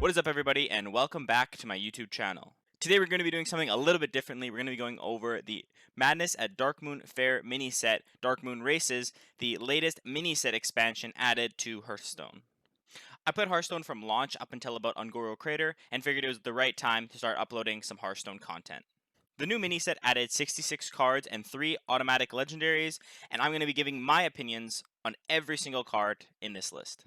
What is up, everybody, and welcome back to my YouTube channel. Today we're going to be doing something a little bit differently. We're going to be going over the Madness at Darkmoon Fair mini set, Darkmoon Races, the latest mini set expansion added to Hearthstone. I put Hearthstone from launch up until about Untitled Crater and figured it was the right time to start uploading some Hearthstone content. The new mini set added 66 cards and 3 automatic legendaries, and I'm going to be giving my opinions on every single card in this list.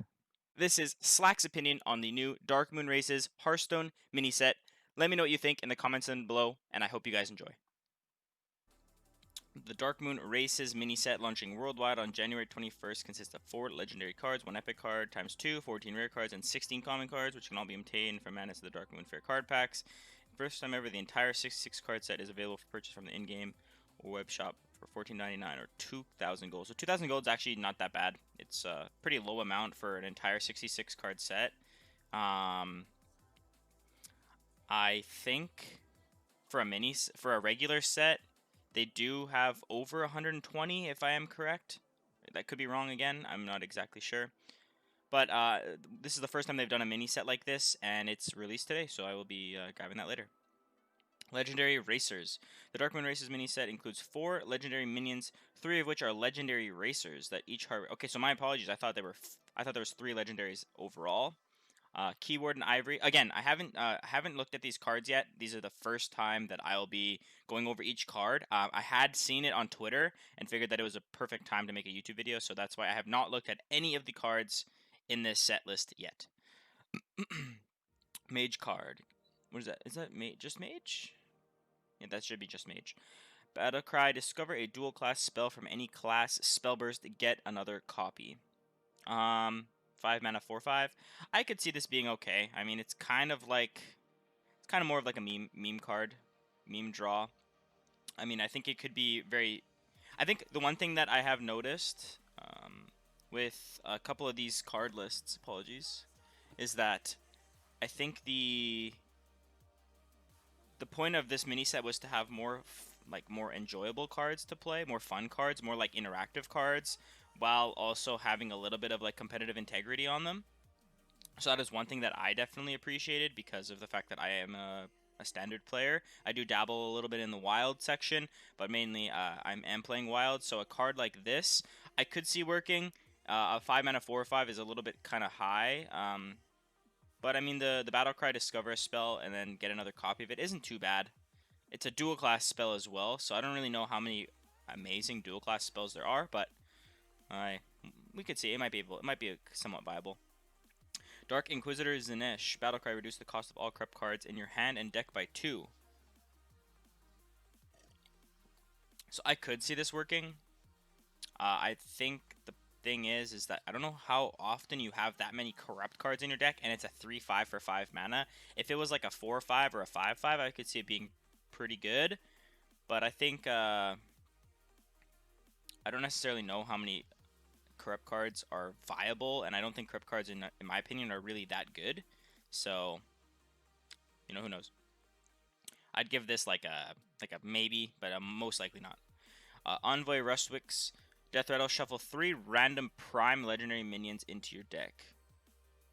This is Slakks' opinion on the new Darkmoon Races Hearthstone mini set. Let me know what you think in the comments down below, and I hope you guys enjoy. The Darkmoon Races mini set launching worldwide on January 21st consists of 4 legendary cards, 1 epic card, times 2, 14 rare cards, and 16 common cards, which can all be obtained from Madness of the Darkmoon Fair card packs. First time ever, the entire 66 card set is available for purchase from the in-game or web shop for $14.99 or 2,000 gold. So 2,000 gold is actually not that bad. It's a pretty low amount for an entire 66 card set. I think for a regular set, they do have over 120, if I am correct. That could be wrong again. I'm not exactly sure. But this is the first time they've done a mini set like this, and it's released today, so I will be grabbing that later. Legendary Racers. The Darkmoon Races mini set includes 4 legendary minions, 3 of which are legendary racers that each okay, so my apologies. I thought there was 3 legendaries overall. Keyword and Ivory. Again, I haven't looked at these cards yet. These are the first time that I'll be going over each card. I had seen it on Twitter and figured that it was a perfect time to make a YouTube video, so that's why I have not looked at any of the cards in this set list yet. Mage Card. What is that? Is that just Mage? Yeah, that should be just Mage. Battlecry. Discover a dual class spell from any class. Spellburst. Get another copy. 5 mana 4/5. I could see this being okay. I mean, it's kind of more of like a meme card, meme draw. I mean, I think it could be very. I think the one thing that I have noticed with a couple of these card lists, apologies, is that I think the point of this mini set was to have more enjoyable cards to play, more fun cards, more like interactive cards, while also having a little bit of like competitive integrity on them. So that is one thing that I definitely appreciated because of the fact that I am a standard player. I do dabble a little bit in the wild section, but mainly I am playing wild. So a card like this, I could see working. A 5 mana 4/5 is a little bit kind of high. But I mean, the Battlecry Discover a spell and then get another copy of it isn't too bad. It's a dual class spell as well, so I don't really know how many amazing dual class spells there are, but we could see it might be somewhat viable. Dark Inquisitor Zanesh. Battlecry, reduce the cost of all corrupt cards in your hand and deck by 2. So I could see this working. I think the thing is that I don't know how often you have that many corrupt cards in your deck, and it's a 3/5 for 5 mana. If it was like a 4/5 or a 5/5, I could see it being pretty good. But I think I don't necessarily know how many corrupt cards are viable, and I don't think corrupt cards, in my opinion, are really that good. So, you know, who knows? I'd give this like a maybe, but most likely not. Envoy Rustwick's Deathrattle. Shuffle 3 random prime legendary minions into your deck.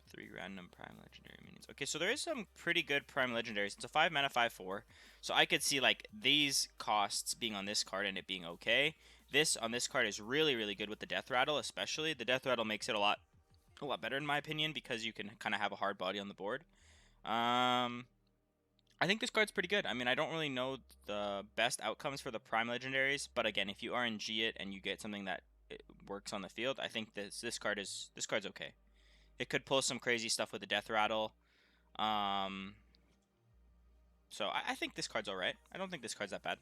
3 random prime legendary minions. Okay, so there is some pretty good prime legendaries. It's a 5 mana 5/4. So I could see like these costs being on this card and it being okay. This on this card is really, really good with the Deathrattle, especially. The Deathrattle makes it a lot better in my opinion because you can kind of have a hard body on the board. I think this card's pretty good. I mean, I don't really know the best outcomes for the prime legendaries, but again, if you RNG it and you get something that works on the field, I think this card's okay. It could pull some crazy stuff with the Deathrattle. So I think this card's alright. I don't think this card's that bad.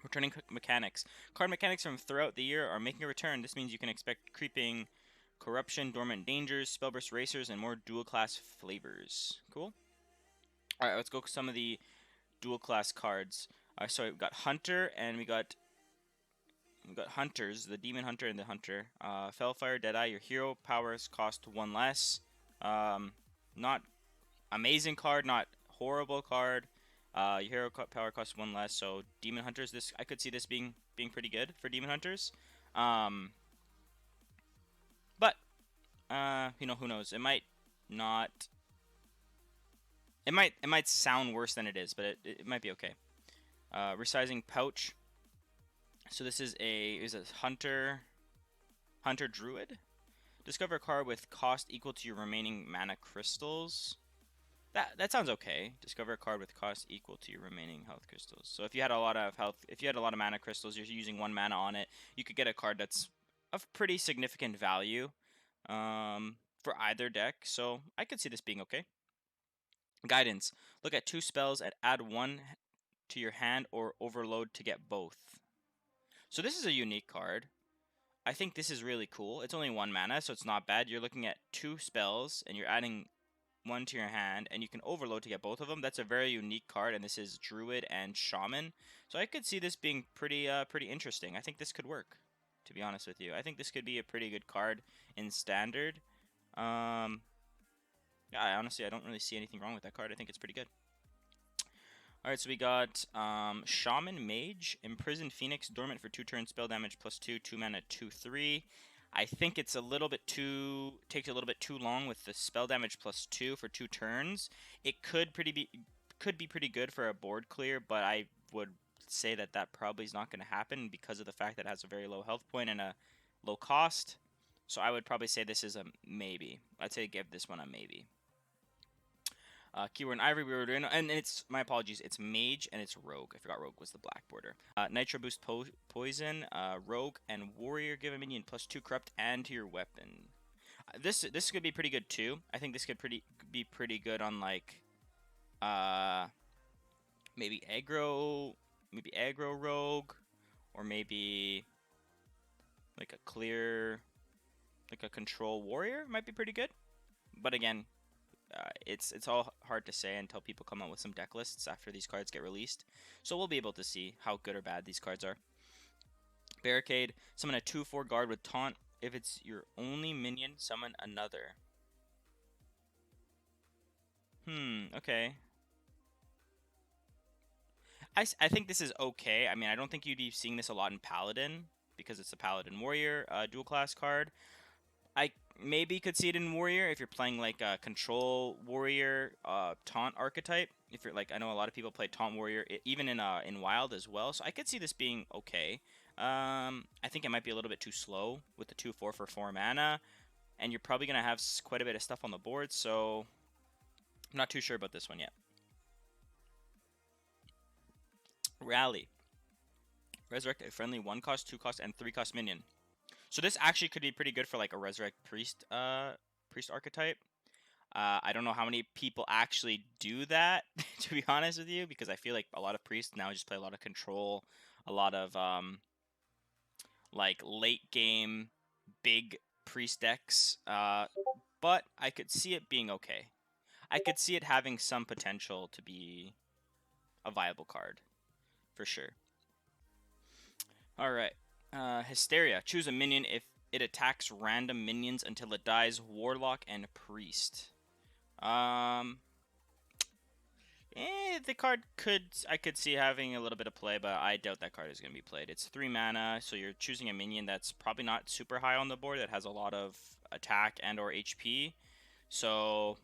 Returning mechanics. Card mechanics from throughout the year are making a return. This means you can expect creeping, corruption, dormant dangers, spellburst racers, and more dual class flavors. Cool. Alright, let's go with some of the dual class cards. So we've got Hunter and we got Hunters, the Demon Hunter and the Hunter. Fellfire, Deadeye, your hero powers cost 1 less. Not amazing card, not horrible card. Your hero power costs 1 less. So Demon Hunters, I could see this being pretty good for Demon Hunters. But you know, who knows? It might not It might sound worse than it is, but it might be okay. Resizing Pouch. So this is a Hunter Druid. Discover a card with cost equal to your remaining mana crystals. That sounds okay. Discover a card with cost equal to your remaining health crystals. So if you had a lot of mana crystals, you're using 1 mana on it, you could get a card that's of pretty significant value for either deck. So I could see this being okay. Guidance. Look at 2 spells and add 1 to your hand or overload to get both. So this is a unique card. I think this is really cool. It's only 1 mana, so it's not bad. You're looking at 2 spells and you're adding 1 to your hand, and you can overload to get both of them. That's a very unique card, and this is Druid and Shaman. So I could see this being pretty interesting. I think this could work, to be honest with you. I think this could be a pretty good card in Standard. Yeah, honestly, I don't really see anything wrong with that card. I think it's pretty good. Alright, so we got Shaman Mage, Imprisoned Phoenix, Dormant for 2 turns, spell damage +2, 2 mana, 2/3. I think it's a little bit takes a little bit too long with the spell damage +2 for 2 turns. It could be pretty good for a board clear, but I would say that probably is not going to happen because of the fact that it has a very low health point and a low cost. So I would probably say this is a maybe. I'd say give this one a maybe. Keyword and Ivory, we were doing, and it's, my apologies, it's Mage and it's Rogue. I forgot Rogue was the black border. Nitro Boost Poison, Rogue, and Warrior give a minion +2 Corrupt and to your weapon. This could be pretty good too. I think this could be pretty good on like, maybe aggro Rogue, or maybe like a clear, like a control Warrior might be pretty good. But again, it's all hard to say until people come out with some deck lists after these cards get released. So we'll be able to see how good or bad these cards are. Barricade. Summon a 2/4 guard with Taunt. If it's your only minion, summon another. Okay. I think this is okay. I mean, I don't think you'd be seeing this a lot in Paladin because it's a Paladin Warrior dual class card. I maybe could see it in Warrior if you're playing like a Control Warrior Taunt archetype. If you're like, I know a lot of people play Taunt Warrior even in Wild as well, so I could see this being okay. I think it might be a little bit too slow with the 2/4 for 4 mana, and you're probably gonna have quite a bit of stuff on the board, so I'm not too sure about this one yet. Rally. Resurrect a friendly 1 cost, 2 cost, and 3 cost minion. So this actually could be pretty good for like a Resurrect Priest archetype. I don't know how many people actually do that, to be honest with you, because I feel like a lot of priests now just play a lot of control, a lot of like late game big priest decks. But I could see it being okay. I could see it having some potential to be a viable card, for sure. All right. Hysteria. Choose a minion if it attacks random minions until it dies. Warlock and Priest. The card I could see having a little bit of play, but I doubt that card is going to be played. It's 3 mana, so you're choosing a minion that's probably not super high on the board, that has a lot of attack and or HP. So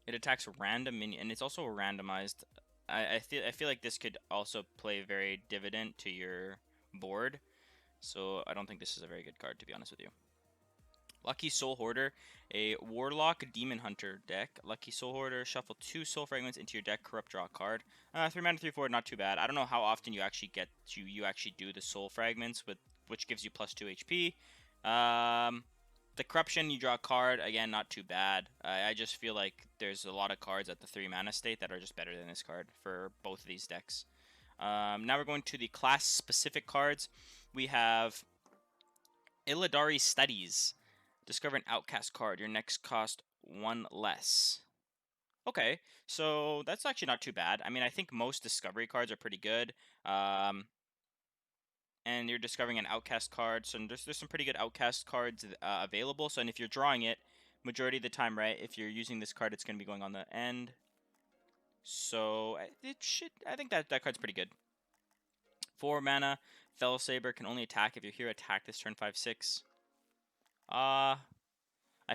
it attacks random minion, and it's also randomized. I feel like this could also play very dividend to your board. So I don't think this is a very good card, to be honest with you. Lucky Soul Hoarder, a Warlock Demon Hunter deck. Lucky Soul Hoarder, shuffle 2 Soul Fragments into your deck, corrupt, draw a card. 3 mana, 3/4, not too bad. I don't know how often you actually you actually do the Soul Fragments, which gives you +2 HP. The Corruption, you draw a card. Again, not too bad. I just feel like there's a lot of cards at the 3 mana state that are just better than this card for both of these decks. Now we're going to the class-specific cards. We have Illidari Studies. Discover an Outcast card. Your next cost 1 less. Okay, so that's actually not too bad. I mean, I think most Discovery cards are pretty good. And you're discovering an Outcast card, so there's some pretty good Outcast cards available. So, and if you're drawing it, majority of the time, right, if you're using this card, it's going to be going on the end. So, I think that card's pretty good. 4 mana, Fell Saber can only attack if your hero attack this turn 5/6. I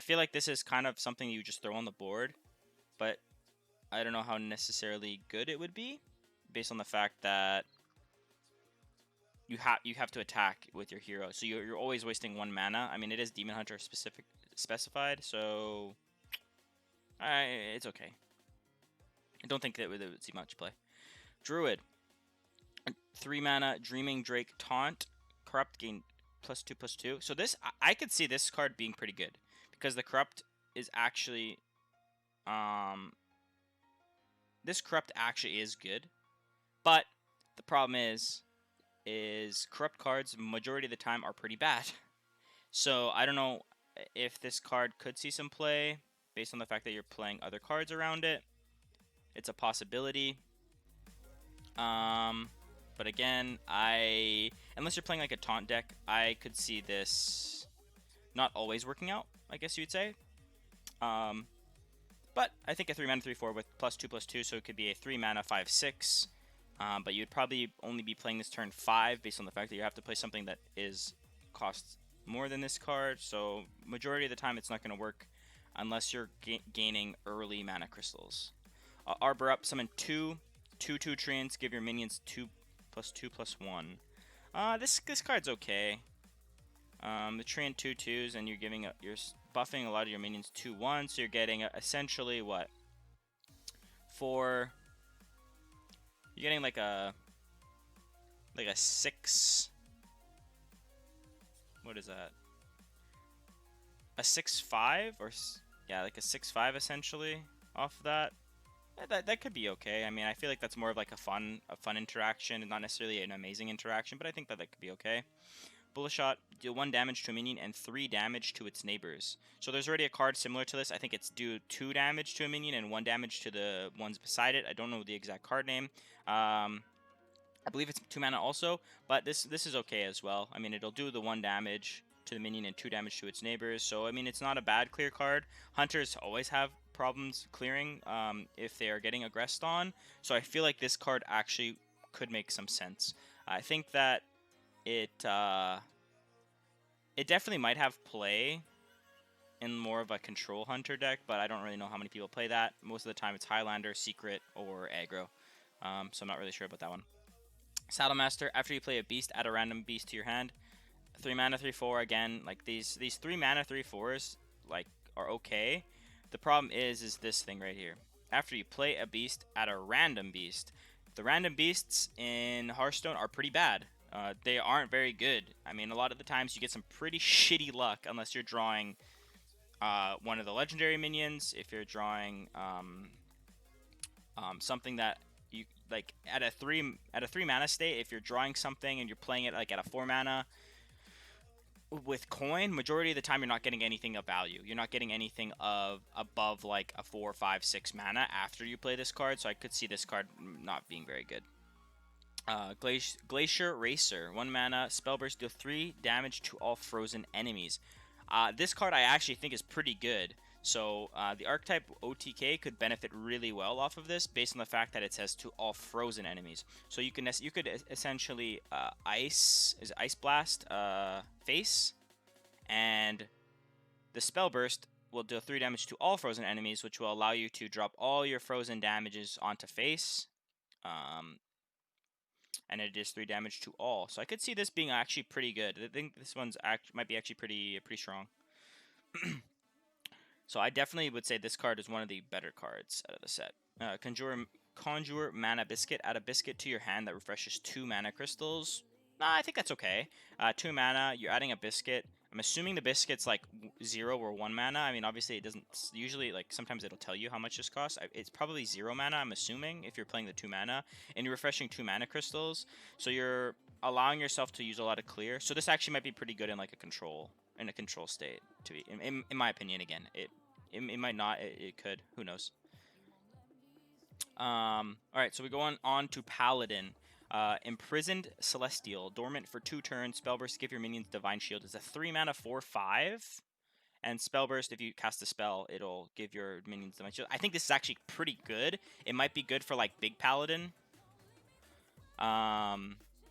feel like this is kind of something you just throw on the board. but I don't know how necessarily good it would be, based on the fact that you have to attack with your hero, so you're always wasting 1 mana. I mean, it is Demon Hunter specified, so it's okay. I don't think that it would see much play. Druid, 3 mana, Dreaming Drake Taunt, Corrupt, gain +2/+2. So this, I could see this card being pretty good, because the Corrupt is actually, this Corrupt actually is good, but the problem is Corrupt cards majority of the time are pretty bad. So I don't know if this card could see some play based on the fact that you're playing other cards around it. It's a possibility. But again, unless you're playing like a taunt deck, I could see this not always working out, I guess you would say. But I think a 3 mana 3/4 with +2/+2, so it could be a 3 mana 5/6. But you'd probably only be playing this turn 5 based on the fact that you have to play something that costs more than this card. So majority of the time, it's not going to work unless you're gaining early mana crystals. Arbor up, summon 2 2/2 treants, give your minions 2/2/1. This card's okay. The treant 2/2s, and you're buffing a lot of your minions 2/1, so you're getting essentially what? You're getting like a 6. What is that? A 6/5, or yeah, like a 6/5 essentially off of that. That could be okay. I mean, I feel like that's more of like a fun interaction, and not necessarily an amazing interaction, but I think that could be okay. Bullet Shot, deal 1 damage to a minion and 3 damage to its neighbors. So there's already a card similar to this. I think it's do 2 damage to a minion and 1 damage to the ones beside it. I don't know the exact card name. I believe it's 2 mana also, but this is okay as well. I mean, it'll do the 1 damage to the minion and 2 damage to its neighbors. So I mean, it's not a bad clear card. Hunters always have problems clearing if they are getting aggressed on. So I feel like this card actually could make some sense. I think that it definitely might have play in more of a control hunter deck, but I don't really know how many people play that. Most of the time it's Highlander, Secret, or Aggro. So I'm not really sure about that one. Saddlemaster, after you play a beast, add a random beast to your hand. 3 mana 3/4 again. Like these 3 mana 3/4s like are okay. The problem is this thing right here. After you play a beast, add a random beast. The random beasts in Hearthstone are pretty bad. They aren't very good. I mean, a lot of the times you get some pretty shitty luck unless you're drawing one of the legendary minions. If you're drawing something that you like at a 3 mana state, if you're drawing something and you're playing it like at a 4 mana with coin, majority of the time you're not getting anything of value. You're not getting anything above like a 4, 5, 6 mana after you play this card. So I could see this card not being very good. Glacier Racer, 1 mana, Spellburst, deal 3 damage to all frozen enemies. This card I actually think is pretty good. So the archetype OTK could benefit really well off of this, based on the fact that it says to all frozen enemies. So you could essentially Ice Blast face, and the Spellburst will deal 3 damage to all frozen enemies, which will allow you to drop all your frozen damages onto face. And it is 3 damage to all. So I could see this being actually pretty good. I think this one's might be actually pretty strong. So I definitely would say this card is one of the better cards out of the set. Conjurer Mana Biscuit. Add a Biscuit to your hand that refreshes 2 mana crystals. I think that's okay. 2 mana, you're adding a Biscuit. I'm assuming the Biscuit's like 0 or 1 mana. I mean, obviously it doesn't usually, like, sometimes it'll tell you how much this costs. It's probably 0 mana, I'm assuming, if you're playing the 2 mana. And you're refreshing 2 mana crystals. So you're allowing yourself to use a lot of clear. So this actually might be pretty good in like a control state, to be in my opinion. Again, it might not, it could, who knows. All right, so we go on to Paladin. Imprisoned Celestial, dormant for 2 turns. Spellburst, give your minions Divine Shield. It's a 3 mana 4/5, and Spellburst, if you cast a spell, it'll give your minions Divine Shield. I think this is actually pretty good. It might be good for like big Paladin.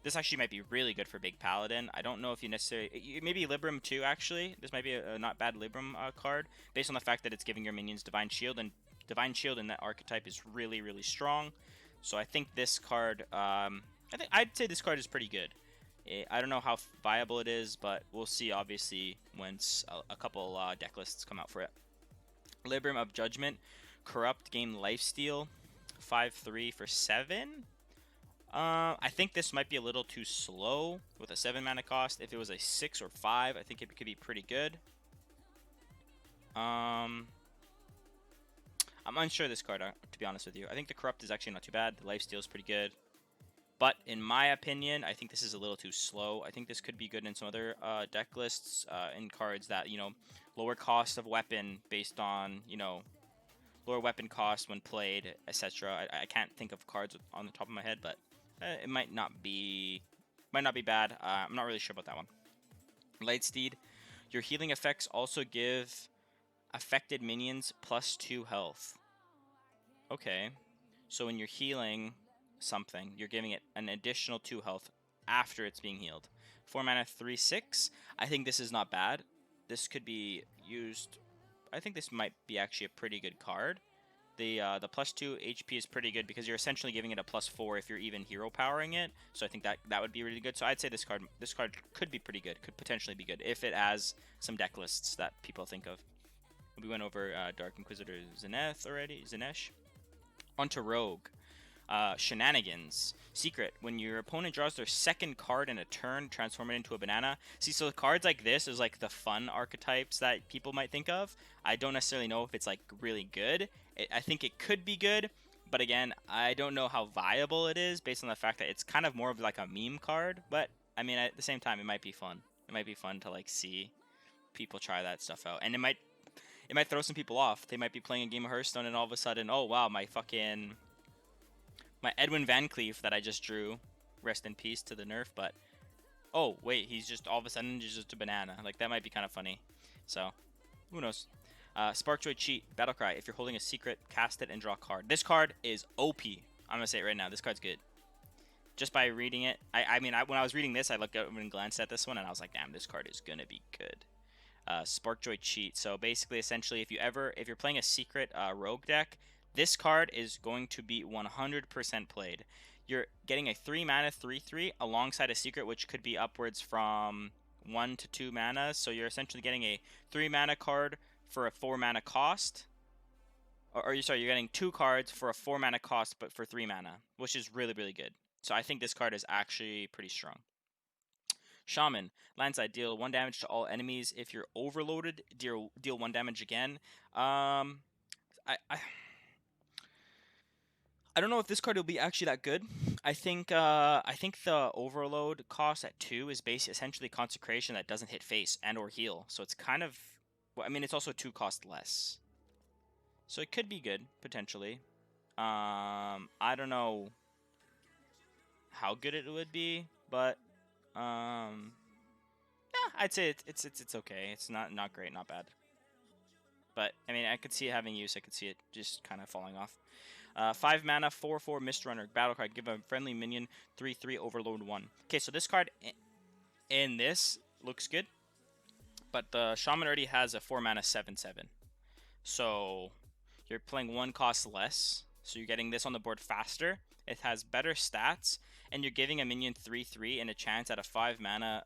This actually might be really good for big Paladin. I don't know if you necessarily... Maybe Libram too, actually. This might be a not bad Libram card, based on the fact that it's giving your minions Divine Shield, and Divine Shield in that archetype is really, really strong. So I think this card, I'd say this card is pretty good. I don't know how viable it is, but we'll see, obviously, once a couple deck lists come out for it. Libram of Judgment, Corrupt, gain Lifesteal, 5/3 for 7. I think this might be a little too slow with a 7 mana cost. If it was a 6 or 5, I think it could be pretty good. I'm unsure of this card, to be honest with you. I think the Corrupt is actually not too bad. The Lifesteal is pretty good. But in my opinion, I think this is a little too slow. I think this could be good in some other deck lists, in cards that, you know, lower cost of weapon based on, you know, lower weapon cost when played, etc. I can't think of cards on the top of my head, but it might not be bad. I'm not really sure about that one. Lightsteed, your healing effects also give affected minions +2 health. Okay, so when you're healing something, you're giving it an additional 2 health after it's being healed. 4 mana, 3/6. I think this is not bad. This could be used. I think this might be actually a pretty good card. The +2 HP is pretty good because you're essentially giving it a +4 if you're even hero powering it. So I think that would be really good. So I'd say this card could be pretty good. Could potentially be good if it has some deck lists that people think of. We went over Dark Inquisitor Zanesh. Onto Rogue. Shenanigans. Secret. When your opponent draws their second card in a turn, transform it into a banana. See, so cards like this is like the fun archetypes that people might think of. I don't necessarily know if it's like really good. I think it could be good, but again, I don't know how viable it is based on the fact that it's kind of more of like a meme card. But I mean, at the same time, it might be fun. It might be fun to like see people try that stuff out, and it might throw some people off. They might be playing a game of Hearthstone, and all of a sudden, oh wow, my Edwin Van Cleef that I just drew, rest in peace to the nerf, but oh wait, he's just all of a sudden just a banana. Like, that might be kind of funny. So who knows? Sparkjoy Cheat, Battlecry. If you're holding a secret, cast it and draw a card. This card is OP. I'm gonna say it right now. This card's good. Just by reading it, I mean, when I was reading this, I looked up and glanced at this one, and I was like, damn, this card is gonna be good. Sparkjoy Cheat. So basically, essentially, if you're playing a secret rogue deck, this card is going to be 100% played. You're getting a 3 mana 3/3 alongside a secret, which could be upwards from 1 to 2 mana. So you're essentially getting a 3 mana card for a 4 mana cost. You're getting 2 cards for a 4 mana cost, but for 3 mana, which is really, really good. So I think this card is actually pretty strong. Shaman. Landside. Deal 1 damage to all enemies. If you're overloaded, deal 1 damage again. I don't know if this card will be actually that good. I think the overload cost at 2 is essentially Consecration that doesn't hit face and or heal. So it's kind of, well, I mean, it's also 2 cost less. So it could be good potentially. I don't know how good it would be, but yeah, I'd say it's okay. It's not great, not bad. But I mean, I could see it having use. I could see it just kind of falling off. 5 mana, 4/4 Mist Runner. Battle card. Give a friendly minion 3/3 Overload 1. Okay, so this card in this looks good. But the Shaman already has a 4 mana 7/7. So you're playing 1 cost less. So you're getting this on the board faster. It has better stats. And you're giving a minion 3/3 and a chance at a 5 mana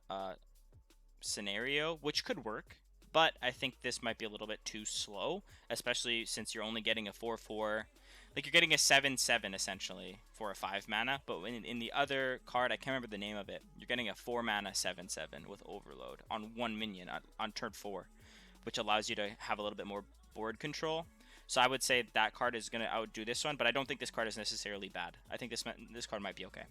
scenario, which could work. But I think this might be a little bit too slow, especially since you're only getting a 4/4. Like, you're getting a 7/7 essentially for a 5 mana, but in the other card, I can't remember the name of it, you're getting a 4 mana 7/7 with Overload on 1 minion on turn 4, which allows you to have a little bit more board control. So I would say that card is going to outdo this one, but I don't think this card is necessarily bad. I think this card might be okay.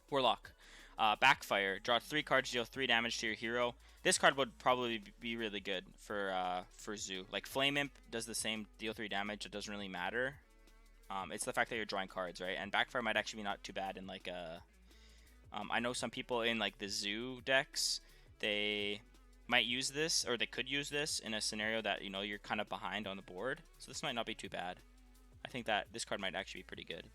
Warlock. Backfire. Draw 3 cards, deal 3 damage to your hero. This card would probably be really good for Zoo. Like, Flame Imp does the same, deal 3 damage. It doesn't really matter. It's the fact that you're drawing cards, right? And Backfire might actually be not too bad in like a... I know some people in like the Zoo decks, they might use this, or they could use this in a scenario that, you know, you're kind of behind on the board. So this might not be too bad. I think that this card might actually be pretty good.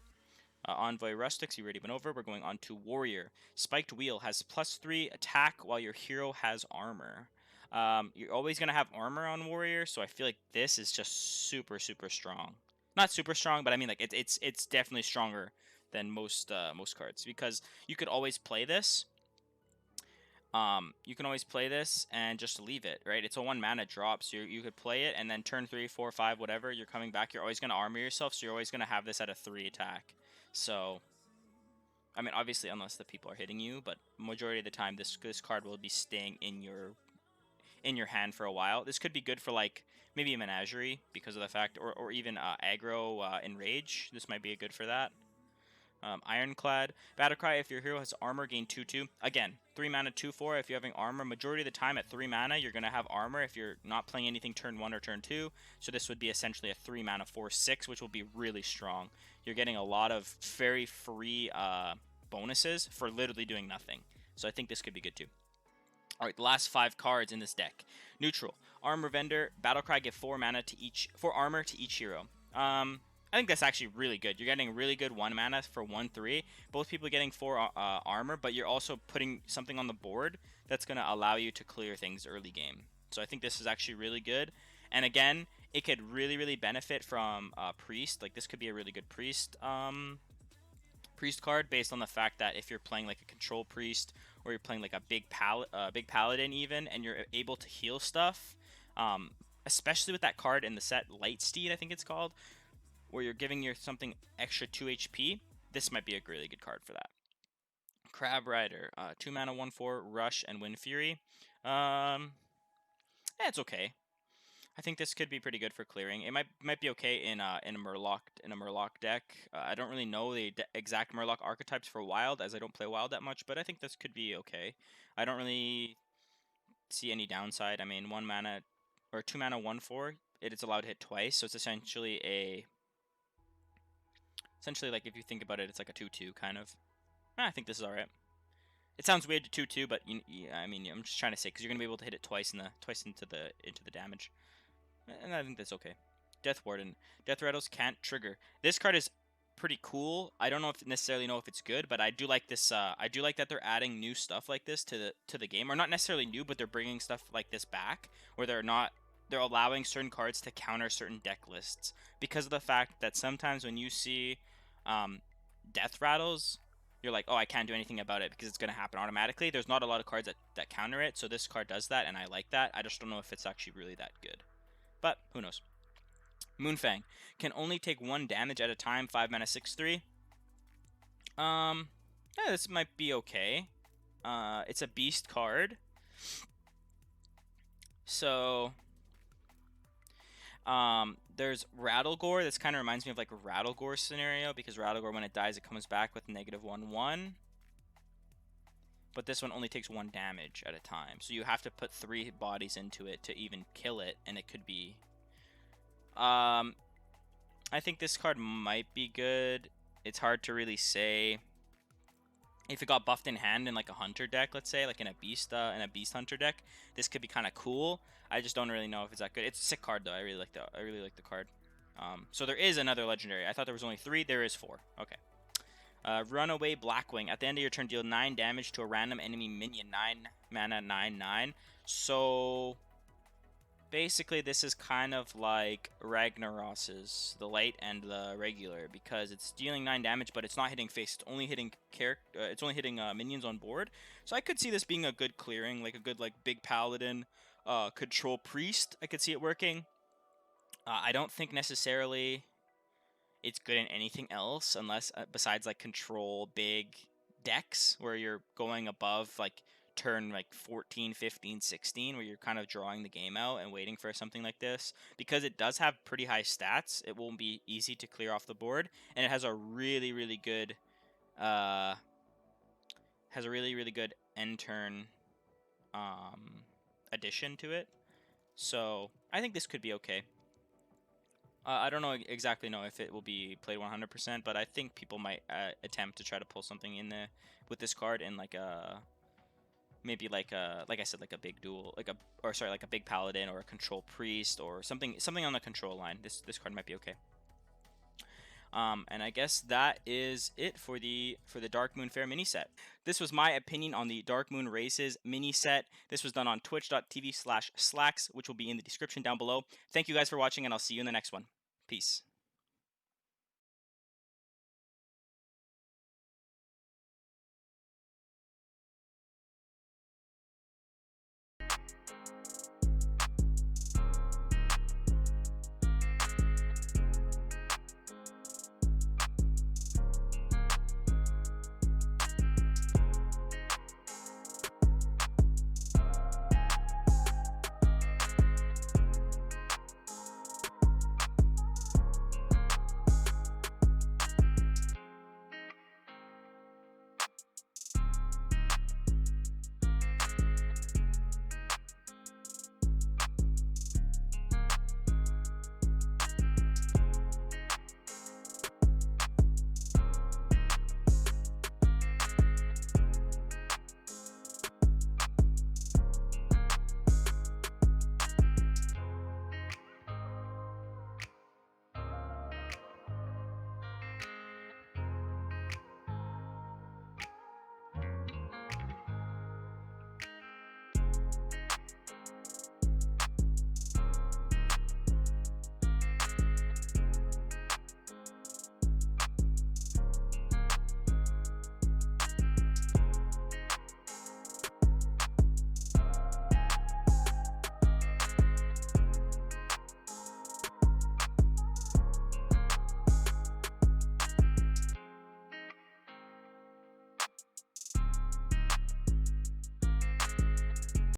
Envoy Rustics, you already went over. We're going on to Warrior. Spiked Wheel has +3 attack while your hero has armor. You're always gonna have armor on warrior, so I feel like this is just super strong. Not super strong, but I mean like it's definitely stronger than most cards, because you could always play this. You can always play this and just leave it, right? It's a 1 mana drop, so you could play it, and then turn 3, 4, 5, whatever, you're coming back. You're always gonna armor yourself, so you're always gonna have this at a 3 attack. So, I mean, obviously, unless the people are hitting you, but majority of the time, this card will be staying in your hand for a while. This could be good for like maybe a menagerie because of the fact, or even aggro enrage. This might be good for that. Ironclad Battlecry, if your hero has armor, gain 2/2. Again, 3 mana 2/4. If you're having armor, majority of the time at 3 mana, you're gonna have armor if you're not playing anything turn 1 or turn 2. So this would be essentially a 3 mana 4/6, which will be really strong. You're getting a lot of very free bonuses for literally doing nothing. So I think this could be good too. Alright, the last 5 cards in this deck. Neutral. Armor Vendor. Battlecry, give 4 mana to each, 4 armor to each hero. I think that's actually really good. You're getting really good 1 mana for 1/3. Both people are getting 4 armor, but you're also putting something on the board that's going to allow you to clear things early game. So I think this is actually really good. And again, it could really benefit from Priest. Like, this could be a really good Priest Priest card, based on the fact that if you're playing like a control Priest, or you're playing like a big Paladin even, and you're able to heal stuff, especially with that card in the set, Lightsteed, I think it's called, where you're giving your something extra 2 HP, this might be a really good card for that. Crab Rider, 2 mana 1/4, Rush and Wind Fury. It's okay. I think this could be pretty good for clearing. It might be okay in a Murloc deck. I don't really know the exact Murloc archetypes for Wild, as I don't play Wild that much, but I think this could be okay. I don't really see any downside. I mean, 1 mana or 2 mana 1/4, it is allowed to hit twice, so it's essentially like, if you think about it, it's like a 2/2 kind of. I think this is alright. It sounds weird to 2/2, but I mean, I'm just trying to say, because you're gonna be able to hit it twice into the damage, and I think that's okay. Death Warden. Deathrattles can't trigger. This card is pretty cool. I don't necessarily know if it's good, but I do like this. I do like that they're adding new stuff like this to the game, or not necessarily new, but they're bringing stuff like this back, where they're allowing certain cards to counter certain deck lists, because of the fact that sometimes when you see Death Rattles, you're like, oh, I can't do anything about it because it's going to happen automatically. There's not a lot of cards that counter it, so this card does that, and I like that. I just don't know if it's actually really that good, but who knows. Moonfang can only take 1 damage at a time, 5 mana 6/3. Yeah, this might be okay. It's a beast card, so there's Rattle Gore. This kind of reminds me of like a Rattle Gore scenario, because Rattle Gore, when it dies, it comes back with -1/1. But this one only takes 1 damage at a time, so you have to put 3 bodies into it to even kill it, and it could be. I think this card might be good. It's hard to really say. If it got buffed in hand in like a hunter deck, let's say, like in a beast hunter deck, this could be kind of cool. I just don't really know if it's that good. It's a sick card though. I really like the card. So there is another legendary. I thought there was only 3. There is 4. Okay. Runaway Blackwing. At the end of your turn, deal 9 damage to a random enemy minion. 9 mana, 9/9. So basically, this is kind of like Ragnaros's, the light and the regular, because it's dealing 9 damage, but it's not hitting face. It's only hitting minions on board. So I could see this being a good clearing, like a good big Paladin, control Priest. I could see it working. I don't think necessarily it's good in anything else, unless besides like control big decks where you're going above like turn 14, 15, 16, where you're kind of drawing the game out and waiting for something like this. Because it does have pretty high stats, it won't be easy to clear off the board, and it has a really good end turn addition to it. So I think this could be okay. I don't exactly know if it will be played 100%, but I think people might attempt to try to pull something in there with this card in like a maybe like I said, like a big duel, like a big Paladin or a control Priest or something on the control line. This card might be okay. And I guess that is it for the Darkmoon Fair mini set. This was my opinion on the Darkmoon Races mini set. This was done on twitch.tv/Slakks, which will be in the description down below. Thank you guys for watching, and I'll see you in the next one. Peace.